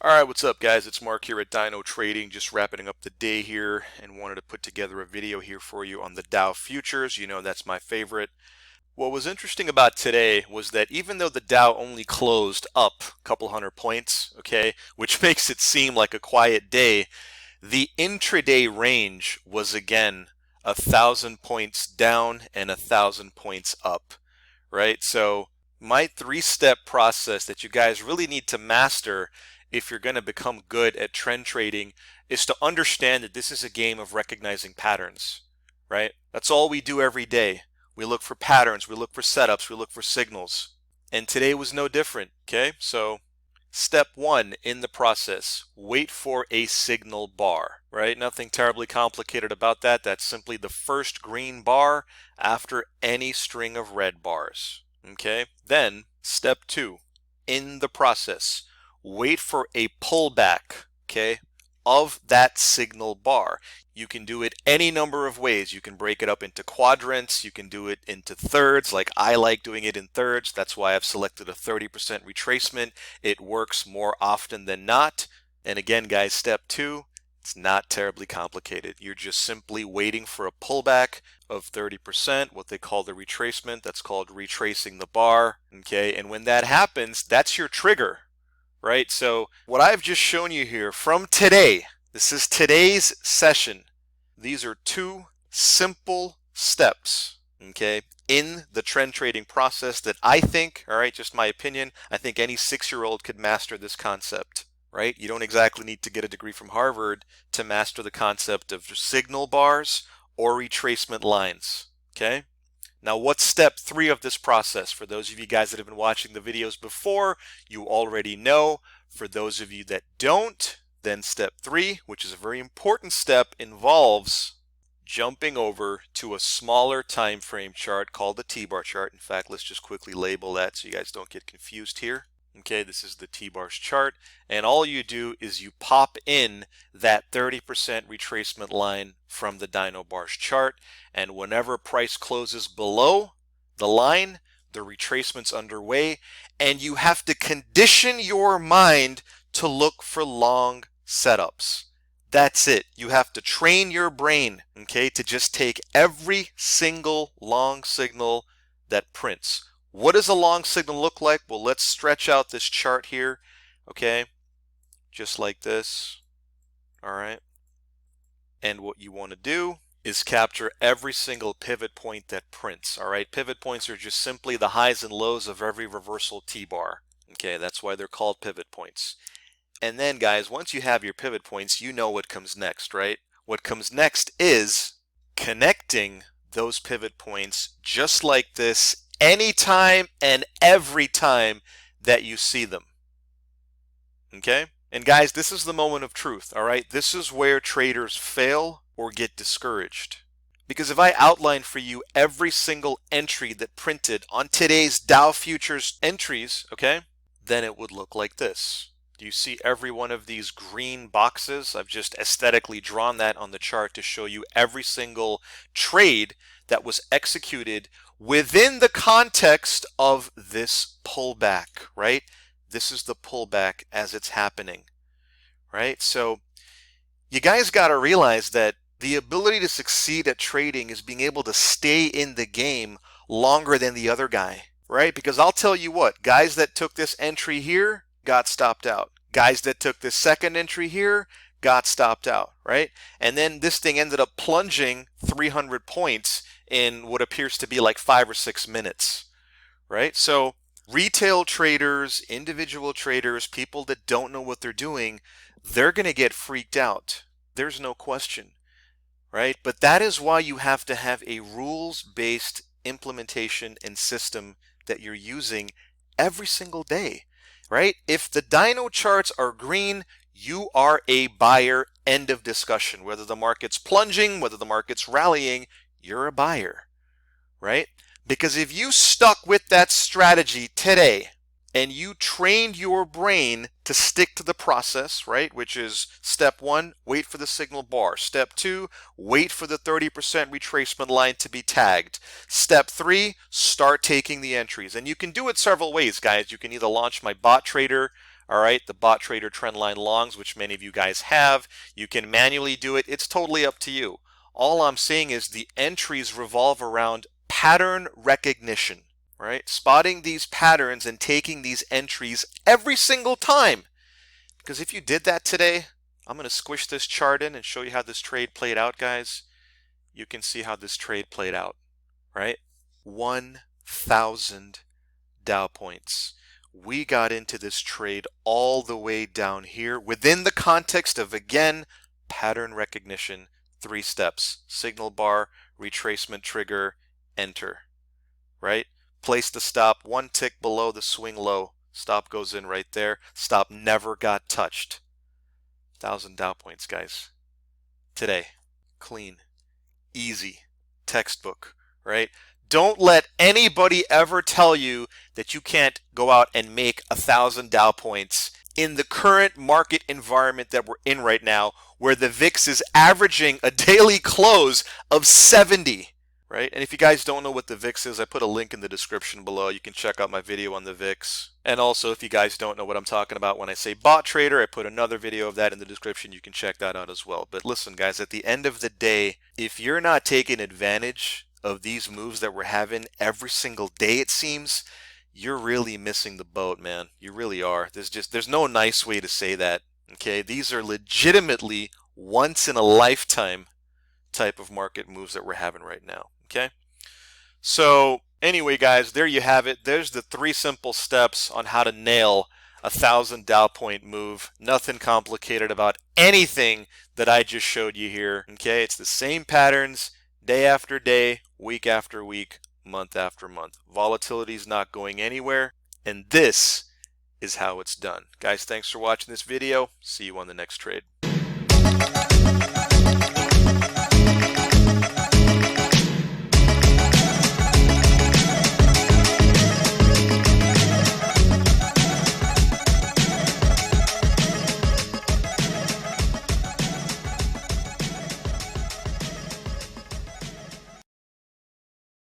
Alright, what's up guys? It's Mark here at Dino Trading, just wrapping up the day here and wanted to put together a video here for you on the Dow futures. You know that's my favorite. What was interesting about today was that even though the Dow only closed up a couple hundred points, okay, which makes it seem like a quiet day, the intraday range was again 1,000 points down and 1,000 points up, right? So my three-step process that you guys really need to master if you're going to become good at trend trading is to understand that this is a game of recognizing patterns, right? That's all we do every day. We look for patterns, we look for setups, we look for signals. And today was no different, okay? So step one in the process, wait for a signal bar, right? Nothing terribly complicated about that. That's simply the first green bar after any string of red bars, okay? Then step two in the process, wait for a pullback, okay, of that signal bar. You can do it any number of ways. You can break it up into quadrants. You can do it into thirds, like I like doing it in thirds. That's why I've selected a 30% retracement. It works more often than not. And again, guys, step two, it's not terribly complicated. You're just simply waiting for a pullback of 30%, what they call the retracement. That's called retracing the bar, okay? And when that happens, that's your trigger, right? So what I've just shown you here from today, this is today's session. These are two simple steps, okay, in the trend trading process that I think, all right, just my opinion, I think any 6-year-old could master this concept, right? You don't exactly need to get a degree from Harvard to master the concept of signal bars or retracement lines, okay? Now, what's step three of this process? For those of you guys that have been watching the videos before, you already know. For those of you that don't, then step three, which is a very important step, involves jumping over to a smaller time frame chart called the T-bar chart. In fact, let's just quickly label that so you guys don't get confused here. Okay, this is the T-bars chart, and all you do is you pop in that 30% retracement line from the Dino bars chart, and whenever price closes below the line, the retracement's underway, and you have to condition your mind to look for long setups. That's it. You have to train your brain, okay, to just take every single long signal that prints. What does a long signal look like? Well, let's stretch out this chart here, okay, just like this, all right? And what you want to do is capture every single pivot point that prints, all right? Pivot points are just simply the highs and lows of every reversal T-bar, okay? That's why they're called pivot points. And then, guys, once you have your pivot points, you know what comes next, right? What comes next is connecting those pivot points just like this anytime and every time that you see them, okay? And guys, this is the moment of truth, all right? This is where traders fail or get discouraged. Because if I outline for you every single entry that printed on today's Dow futures entries, okay, then it would look like this. Do you see every one of these green boxes? I've just aesthetically drawn that on the chart to show you every single trade that was executed within the context of this pullback, right? This is the pullback as it's happening, right? So you guys got to realize that the ability to succeed at trading is being able to stay in the game longer than the other guy, right? Because I'll tell you what, guys that took this entry here got stopped out. Guys that took this second entry here got stopped out, right? And then this thing ended up plunging 300 points in what appears to be like 5 or 6 minutes, right? So retail traders, individual traders, people that don't know what they're doing, they're going to get freaked out. There's no question, right? But that is why you have to have a rules-based implementation and system that you're using every single day, right? If the Dino charts are green, you are a buyer, end of discussion. Whether the market's plunging, whether the market's rallying, you're a buyer, right? Because if you stuck with that strategy today and you trained your brain to stick to the process, right, which is step one, wait for the signal bar. Step two, wait for the 30% retracement line to be tagged. Step three, start taking the entries. And you can do it several ways, guys. You can either launch my bot trader All right, the bot trader trendline longs, which many of you guys have. You can manually do it. It's totally up to you. All I'm saying is the entries revolve around pattern recognition, right? Spotting these patterns and taking these entries every single time. Because if you did that today, I'm going to squish this chart in and show you how this trade played out, guys. You can see how this trade played out, right? 1,000 Dow points. We got into this trade all the way down here within the context of, again, pattern recognition. 3 steps: signal bar, retracement trigger, enter, right? Place the stop 1 tick below the swing low. Stop goes in right there. Stop never got touched. 1,000 Dow points, guys. Today. Clean. Easy. Textbook, right? Don't let anybody ever tell you that you can't go out and make 1,000 Dow points in the current market environment that we're in right now, where the VIX is averaging a daily close of 70. Right? And if you guys don't know what the VIX is, I put a link in the description below. You can check out my video on the VIX. And also, if you guys don't know what I'm talking about when I say bot trader, I put another video of that in the description. You can check that out as well. But listen, guys, at the end of the day, if you're not taking advantage of these moves that we're having every single day, it seems, you're really missing the boat, man. You really are. There's no nice way to say that. Okay? These are legitimately once in a lifetime type of market moves that we're having right now. Okay, so anyway, guys, there you have it. There's the 3 simple steps on how to nail 1,000 Dow point move. Nothing complicated about anything that I just showed you here. Okay, it's the same patterns day after day, week after week, month after month. Volatility is not going anywhere, and this is how it's done. Guys, thanks for watching this video. See you on the next trade.